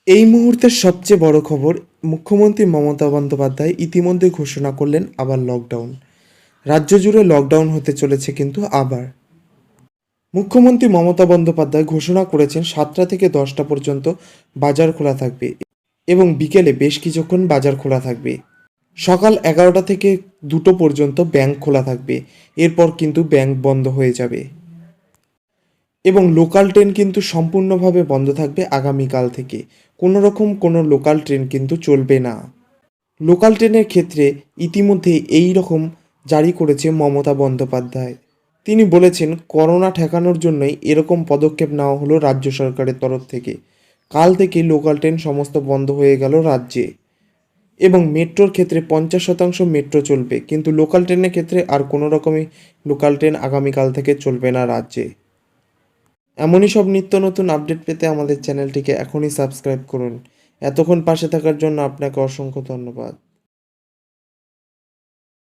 এই মুহূর্তের সবচেয়ে বড় খবর, মুখ্যমন্ত্রী মমতা বন্দ্যোপাধ্যায় ইতিমধ্যে ঘোষণা করলেন আবার লকডাউন। রাজ্য জুড়ে লকডাউন হতে চলেছে কিন্তু আবার। মুখ্যমন্ত্রী মমতা বন্দ্যোপাধ্যায় ঘোষণা করেছেন 7টা থেকে 10টা পর্যন্ত বাজার খোলা থাকবে এবং বিকেলে বেশ কিছুক্ষণ বাজার খোলা থাকবে। সকাল 11টা থেকে 2টো পর্যন্ত ব্যাংক খোলা থাকবে, এরপর কিন্তু ব্যাংক বন্ধ হয়ে যাবে এবং লোকাল ট্রেন কিন্তু সম্পূর্ণভাবে বন্ধ থাকবে আগামীকাল থেকে। কোনো রকম কোনো লোকাল ট্রেন কিন্তু চলবে না। লোকাল ট্রেনের ক্ষেত্রে ইতিমধ্যে এই রকম জারি করেছে মমতা বন্দ্যোপাধ্যায়। তিনি বলেছেন করোনা ঠেকানোর জন্যই এরকম পদক্ষেপ নেওয়া হলো রাজ্য সরকারের তরফ থেকে। কাল থেকে লোকাল ট্রেন সমস্ত বন্ধ হয়ে গেল রাজ্যে এবং মেট্রোর ক্ষেত্রে 50% মেট্রো চলবে, কিন্তু লোকাল ট্রেনের ক্ষেত্রে আর কোনো রকমই লোকাল ট্রেন আগামীকাল থেকে চলবে না রাজ্যে। এমনই সব নিত্য নতুন আপডেট পেতে আমাদের চ্যানেলটিকে এখনই সাবস্ক্রাইব করুন। এতক্ষণ পাশে থাকার জন্য আপনাকে অসংখ্য ধন্যবাদ।